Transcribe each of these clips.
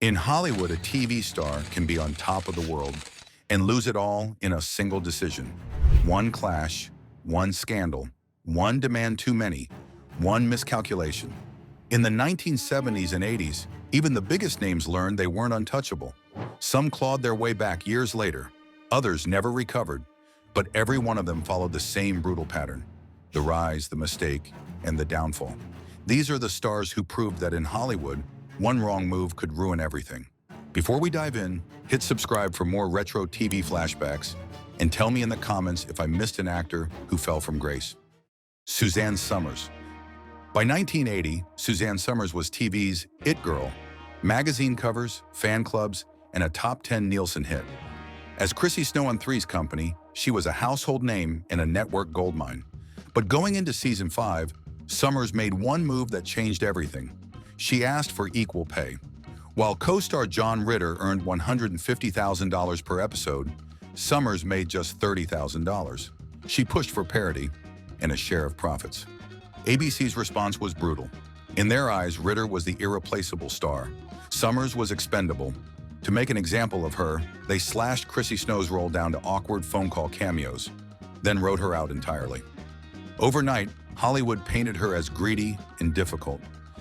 In Hollywood, a TV star can be on top of the world and lose it all in a single decision. One clash, one scandal, one demand too many, one miscalculation. In the 1970s and 80s, even the biggest names learned they weren't untouchable. Some clawed their way back years later, others never recovered, but every one of them followed the same brutal pattern: the rise, the mistake, and the downfall. These are the stars who proved that in Hollywood, one wrong move could ruin everything. Before we dive in, hit subscribe for more retro TV flashbacks, and tell me in the comments if I missed an actor who fell from grace. Suzanne Somers. By 1980, Suzanne Somers was TV's it girl, magazine covers, fan clubs, and a top 10 Nielsen hit. As Chrissy Snow on Three's Company, she was a household name and a network goldmine. But going into season 5, Somers made one move that changed everything. She asked for equal pay. While co-star John Ritter earned $150,000 per episode, Somers made just $30,000. She pushed for parity and a share of profits. ABC's response was brutal. In their eyes, Ritter was the irreplaceable star. Somers was expendable. To make an example of her, they slashed Chrissy Snow's role down to awkward phone call cameos, then wrote her out entirely. Overnight, Hollywood painted her as greedy and difficult.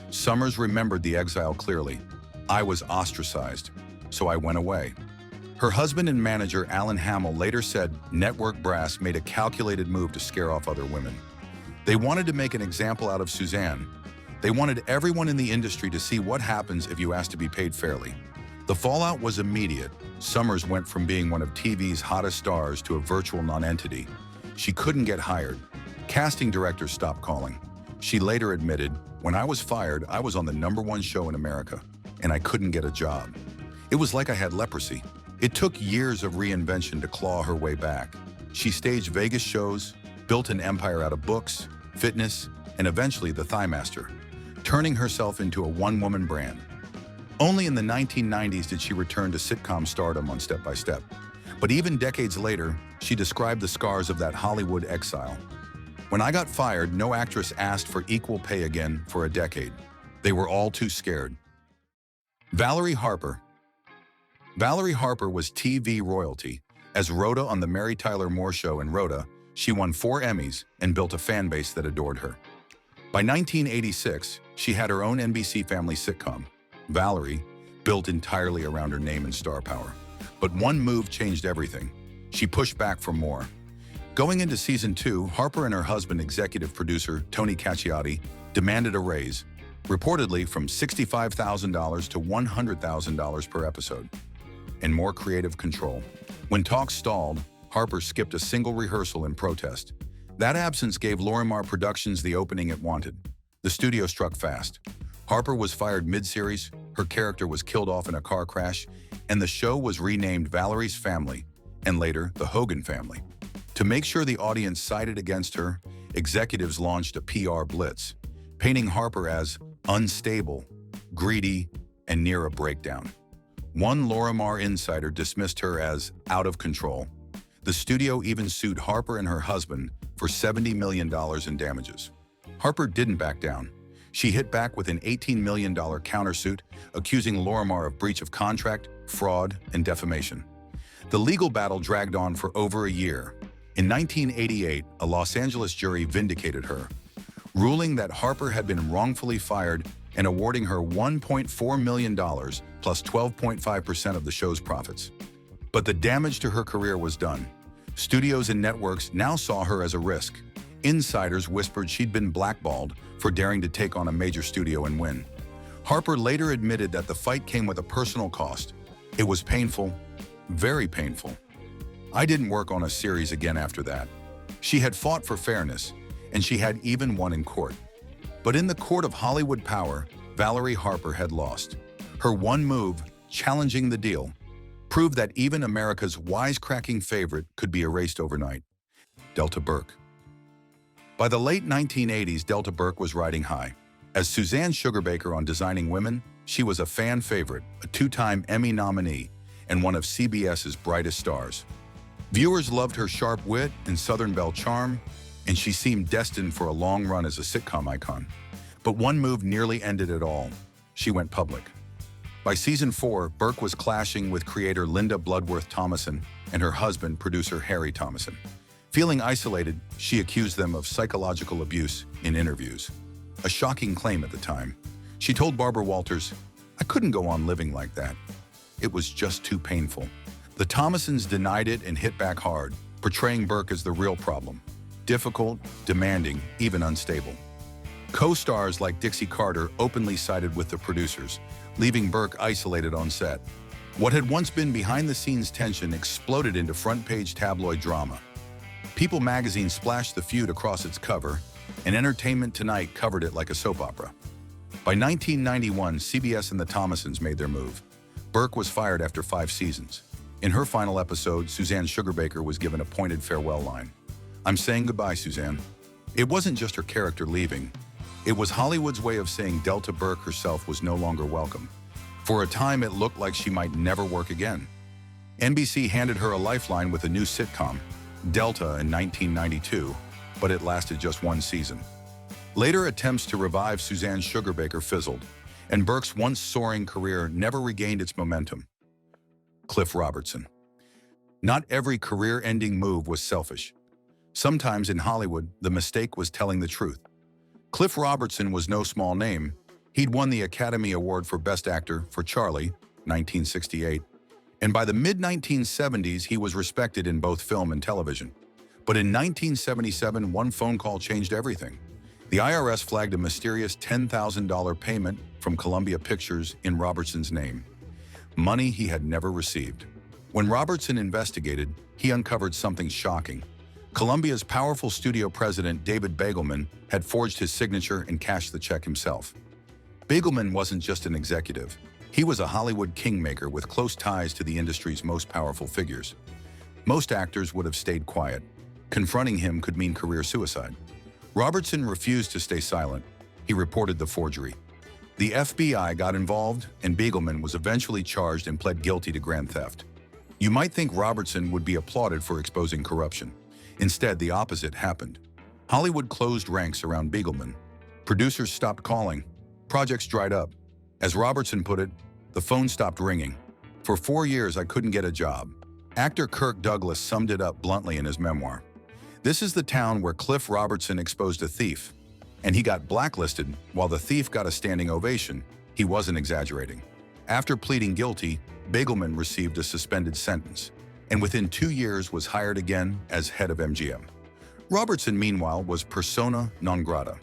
Somers remembered the exile clearly. "I was ostracized, so I went away." Her husband and manager Alan Hamill later said network brass made a calculated move to scare off other women. They wanted to make an example out of Suzanne. They wanted everyone in the industry to see what happens if you ask to be paid fairly. The fallout was immediate. Somers went from being one of TV's hottest stars to a virtual nonentity. She couldn't get hired. Casting directors stopped calling. She later admitted, "When I was fired, I was on the #1 show in America, and I couldn't get a job. It was like I had leprosy." It took years of reinvention to claw her way back. She staged Vegas shows, built an empire out of books, fitness, and eventually the Thigh Master, turning herself into a one-woman brand. Only in the 1990s did she return to sitcom stardom on Step by Step. But even decades later, she described the scars of that Hollywood exile. "When I got fired, no actress asked for equal pay again for a decade. They were all too scared." Valerie Harper. Valerie Harper was TV royalty. As Rhoda on The Mary Tyler Moore Show in Rhoda, she won 4 Emmys and built a fan base that adored her. By 1986, she had her own NBC family sitcom. Valerie, built entirely around her name and star power. But one move changed everything. She pushed back for more. Going into season 2, Harper and her husband, executive producer Tony Cacchiotti, demanded a raise, reportedly from $65,000 to $100,000 per episode, and more creative control. When talks stalled, Harper skipped a single rehearsal in protest. That absence gave Lorimar Productions the opening it wanted. The studio struck fast. Harper was fired mid-series, her character was killed off in a car crash, and the show was renamed Valerie's Family, and later the Hogan Family. To make sure the audience sided against her, executives launched a PR blitz, painting Harper as unstable, greedy, and near a breakdown. One Lorimar insider dismissed her as out of control. The studio even sued Harper and her husband for $70 million in damages. Harper didn't back down. She hit back with an $18 million countersuit, accusing Lorimar of breach of contract, fraud, and defamation. The legal battle dragged on for over a year. In 1988, a Los Angeles jury vindicated her, ruling that Harper had been wrongfully fired and awarding her $1.4 million plus 12.5% of the show's profits. But the damage to her career was done. Studios and networks now saw her as a risk. Insiders whispered she'd been blackballed for daring to take on a major studio and win. Harper later admitted that the fight came with a personal cost. "It was painful, very painful. I didn't work on a series again after that." She had fought for fairness, and she had even won in court. But in the court of Hollywood power, Valerie Harper had lost. Her one move, challenging the deal, proved that even America's wisecracking favorite could be erased overnight. Delta Burke. By the late 1980s, Delta Burke was riding high. As Suzanne Sugarbaker on Designing Women, she was a fan favorite, a 2-time Emmy nominee, and one of CBS's brightest stars. Viewers loved her sharp wit and Southern Belle charm, and she seemed destined for a long run as a sitcom icon. But one move nearly ended it all. She went public. By season 4, Burke was clashing with creator Linda Bloodworth Thomason and her husband, producer Harry Thomason. Feeling isolated, she accused them of psychological abuse in interviews. A shocking claim at the time. She told Barbara Walters, "I couldn't go on living like that. It was just too painful." The Thomasons denied it and hit back hard, portraying Burke as the real problem. Difficult, demanding, even unstable. Co-stars like Dixie Carter openly sided with the producers, leaving Burke isolated on set. What had once been behind-the-scenes tension exploded into front-page tabloid drama. People magazine splashed the feud across its cover, and Entertainment Tonight covered it like a soap opera. By 1991, CBS and the Thomasons made their move. Burke was fired after 5 seasons. In her final episode, Suzanne Sugarbaker was given a pointed farewell line. "I'm saying goodbye, Suzanne." It wasn't just her character leaving. It was Hollywood's way of saying Delta Burke herself was no longer welcome. For a time, it looked like she might never work again. NBC handed her a lifeline with a new sitcom, Delta, in 1992, but it lasted just 1 season. Later attempts to revive Suzanne Sugarbaker fizzled, and Burke's once soaring career never regained its momentum. Cliff Robertson. Not every career-ending move was selfish. Sometimes in Hollywood, the mistake was telling the truth. Cliff Robertson was no small name. He'd won the Academy Award for Best Actor for Charlie, 1968, and by the mid-1970s, he was respected in both film and television. But in 1977, one phone call changed everything. The IRS flagged a mysterious $10,000 payment from Columbia Pictures in Robertson's name, money he had never received. When Robertson investigated, he uncovered something shocking. Columbia's powerful studio president, David Begelman, had forged his signature and cashed the check himself. Begelman wasn't just an executive. He was a Hollywood kingmaker with close ties to the industry's most powerful figures. Most actors would have stayed quiet. Confronting him could mean career suicide. Robertson refused to stay silent. He reported the forgery. The FBI got involved, and Begelman was eventually charged and pled guilty to grand theft. You might think Robertson would be applauded for exposing corruption. Instead, the opposite happened. Hollywood closed ranks around Begelman. Producers stopped calling. Projects dried up. As Robertson put it, the phone stopped ringing. "For 4 years, I couldn't get a job." Actor Kirk Douglas summed it up bluntly in his memoir. This is the town where Cliff Robertson exposed a thief, and he got blacklisted while the thief got a standing ovation. He wasn't exaggerating. After pleading guilty, Begelman received a suspended sentence, and within 2 years was hired again as head of MGM. Robertson, meanwhile, was persona non grata.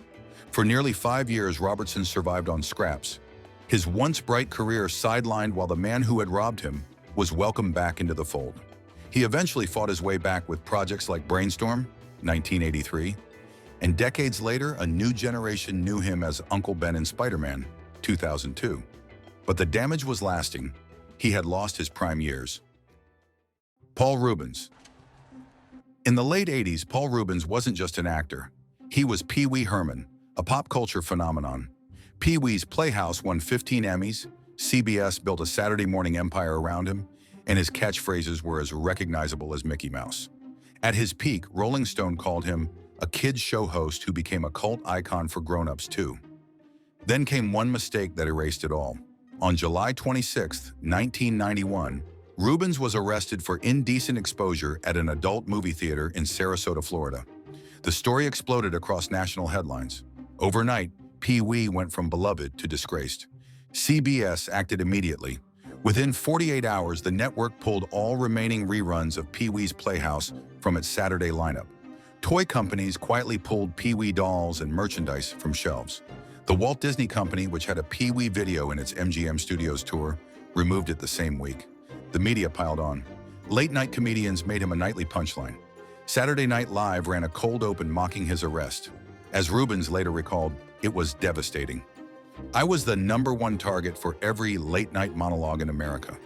For nearly 5 years, Robertson survived on scraps. His once bright career sidelined while the man who had robbed him was welcomed back into the fold. He eventually fought his way back with projects like Brainstorm, 1983, and decades later, a new generation knew him as Uncle Ben in Spider-Man, 2002. But the damage was lasting. He had lost his prime years. Paul Reubens. In the late 80s, Paul Reubens wasn't just an actor. He was Pee Wee Herman, a pop culture phenomenon. Pee Wee's Playhouse won 15 Emmys, CBS built a Saturday morning empire around him, and his catchphrases were as recognizable as Mickey Mouse. At his peak, Rolling Stone called him a kids show host who became a cult icon for grown-ups too. Then came one mistake that erased it all. On July 26, 1991, Reubens was arrested for indecent exposure at an adult movie theater in Sarasota, Florida. The story exploded across national headlines. Overnight, Pee Wee went from beloved to disgraced. CBS acted immediately. Within 48 hours, the network pulled all remaining reruns of Pee Wee's Playhouse from its Saturday lineup. Toy companies quietly pulled Pee Wee dolls and merchandise from shelves. The Walt Disney Company, which had a Pee Wee video in its MGM Studios tour, removed it the same week. The media piled on. Late-night comedians made him a nightly punchline. Saturday Night Live ran a cold open mocking his arrest. As Reubens later recalled, it was devastating. "I was the #1 target for every late-night monologue in America."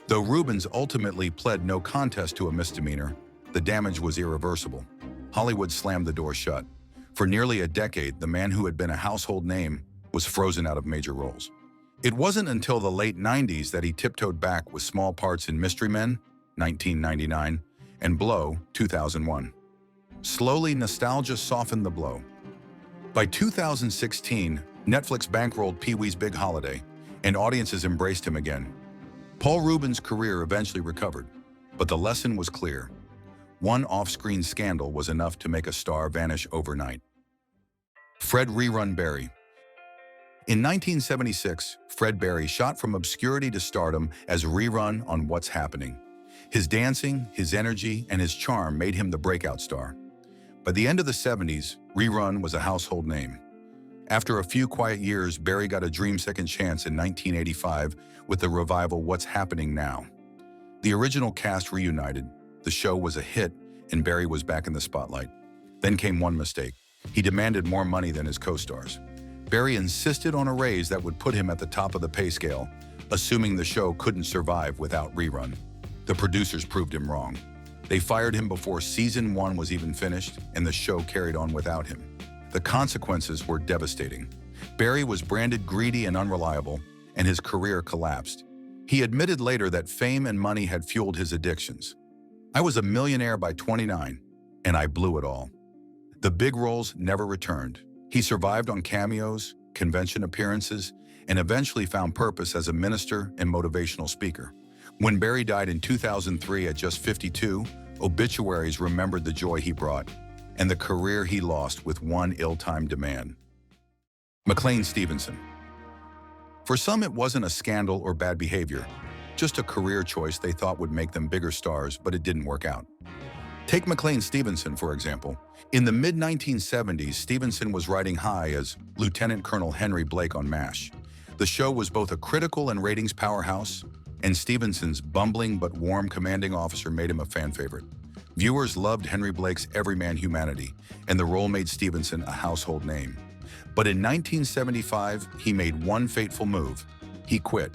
Though Reubens ultimately pled no contest to a misdemeanor, the damage was irreversible. Hollywood slammed the door shut. For nearly a decade, the man who had been a household name was frozen out of major roles. It wasn't until the late 90s that he tiptoed back with small parts in Mystery Men, 1999, and Blow, 2001. Slowly, nostalgia softened the blow. By 2016, Netflix bankrolled Pee Wee's Big Holiday, and audiences embraced him again. Paul Rubens' career eventually recovered, but the lesson was clear. One off-screen scandal was enough to make a star vanish overnight. Fred Rerun Barry. In 1976, Fred Barry shot from obscurity to stardom as Rerun on What's Happening. His dancing, his energy, and his charm made him the breakout star. By the end of the 70s, Rerun was a household name. After a few quiet years, Barry got a dream second chance in 1985 with the revival What's Happening Now. The original cast reunited, the show was a hit, and Barry was back in the spotlight. Then came one mistake. He demanded more money than his co-stars. Barry insisted on a raise that would put him at the top of the pay scale, assuming the show couldn't survive without Rerun. The producers proved him wrong. They fired him before season 1 was even finished, and the show carried on without him. The consequences were devastating. Barry was branded greedy and unreliable, and his career collapsed. He admitted later that fame and money had fueled his addictions. "I was a millionaire by 29, and I blew it all." The big roles never returned. He survived on cameos, convention appearances, and eventually found purpose as a minister and motivational speaker. When Barry died in 2003 at just 52, obituaries remembered the joy he brought and the career he lost with one ill-timed demand. McLean Stevenson. For some, it wasn't a scandal or bad behavior, just a career choice they thought would make them bigger stars, but it didn't work out. Take McLean Stevenson, for example. In the mid-1970s, Stevenson was riding high as Lieutenant Colonel Henry Blake on MASH. The show was both a critical and ratings powerhouse, and Stevenson's bumbling but warm commanding officer made him a fan favorite. Viewers loved Henry Blake's everyman humanity, and the role made Stevenson a household name. But in 1975, he made one fateful move. He quit.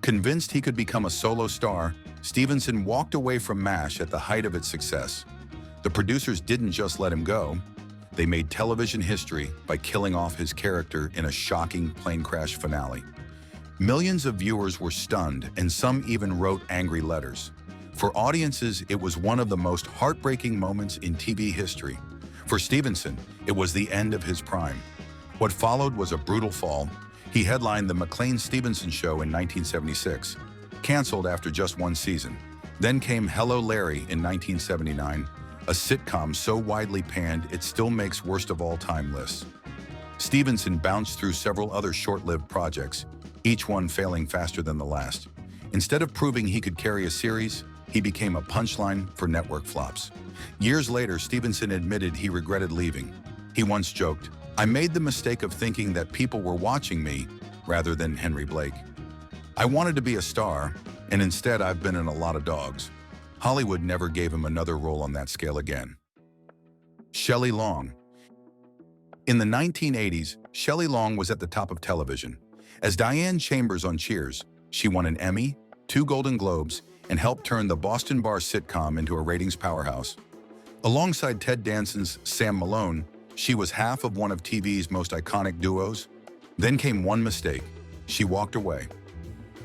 Convinced he could become a solo star, Stevenson walked away from MASH at the height of its success. The producers didn't just let him go. They made television history by killing off his character in a shocking plane crash finale. Millions of viewers were stunned, and some even wrote angry letters. For audiences, it was one of the most heartbreaking moments in TV history. For Stevenson, it was the end of his prime. What followed was a brutal fall. He headlined the McLean Stevenson Show in 1976, canceled after just one season. Then came Hello Larry in 1979, a sitcom so widely panned it still makes worst of all time lists. Stevenson bounced through several other short-lived projects, each one failing faster than the last. Instead of proving he could carry a series, he became a punchline for network flops. Years later, Stevenson admitted he regretted leaving. He once joked, "I made the mistake of thinking that people were watching me rather than Henry Blake. I wanted to be a star, and instead I've been in a lot of dogs." Hollywood never gave him another role on that scale again. Shelley Long. In the 1980s, Shelley Long was at the top of television. As Diane Chambers on Cheers, she won an Emmy, 2 Golden Globes, and helped turn the Boston Bar sitcom into a ratings powerhouse. Alongside Ted Danson's Sam Malone, she was half of one of TV's most iconic duos. Then came one mistake. She walked away.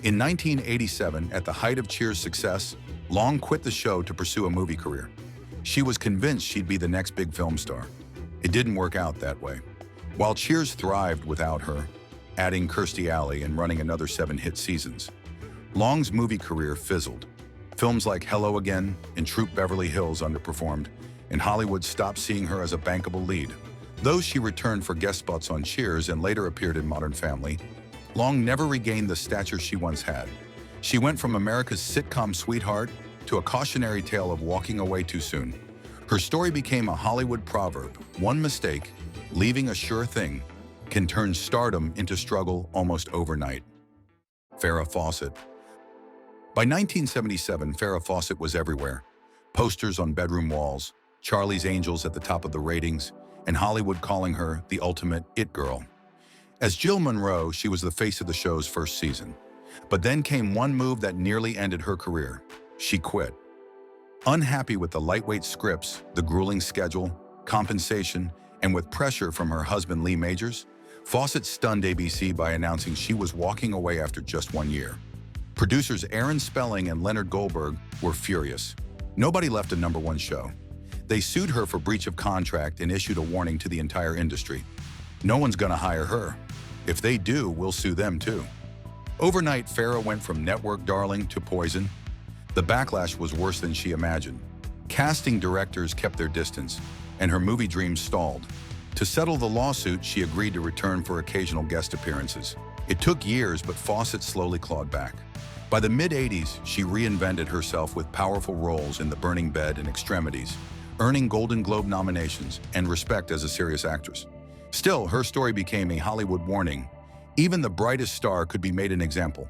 In 1987, at the height of Cheers' success, Long quit the show to pursue a movie career. She was convinced she'd be the next big film star. It didn't work out that way. While Cheers thrived without her, adding Kirstie Alley and running another 7 hit seasons, Long's movie career fizzled. Films like Hello Again and Troop Beverly Hills underperformed, and Hollywood stopped seeing her as a bankable lead. Though she returned for guest spots on Cheers and later appeared in Modern Family, Long never regained the stature she once had. She went from America's sitcom sweetheart to a cautionary tale of walking away too soon. Her story became a Hollywood proverb. One mistake, leaving a sure thing, can turn stardom into struggle almost overnight. Farrah Fawcett. By 1977, Farrah Fawcett was everywhere. Posters on bedroom walls, Charlie's Angels at the top of the ratings, and Hollywood calling her the ultimate it girl. As Jill Monroe, she was the face of the show's first season. But then came one move that nearly ended her career. She quit. Unhappy with the lightweight scripts, the grueling schedule, compensation, and with pressure from her husband Lee Majors, Fawcett stunned ABC by announcing she was walking away after just 1 year. Producers Aaron Spelling and Leonard Goldberg were furious. Nobody left a #1 show. They sued her for breach of contract and issued a warning to the entire industry. No one's gonna hire her. If they do, we'll sue them too. Overnight, Farrah went from network darling to poison. The backlash was worse than she imagined. Casting directors kept their distance, and her movie dreams stalled. To settle the lawsuit, she agreed to return for occasional guest appearances. It took years, but Fawcett slowly clawed back. By the mid-'80s, she reinvented herself with powerful roles in The Burning Bed and Extremities, earning Golden Globe nominations and respect as a serious actress. Still, her story became a Hollywood warning. Even the brightest star could be made an example.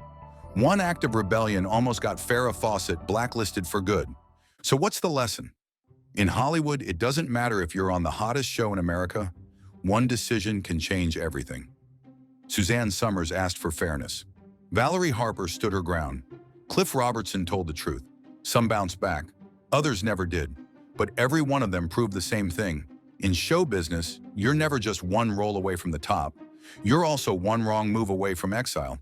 One act of rebellion almost got Farrah Fawcett blacklisted for good. So what's the lesson? In Hollywood, it doesn't matter if you're on the hottest show in America. One decision can change everything. Suzanne Somers asked for fairness. Valerie Harper stood her ground. Cliff Robertson told the truth. Some bounced back. Others never did. But every one of them proved the same thing. In show business, you're never just one roll away from the top. You're also one wrong move away from exile.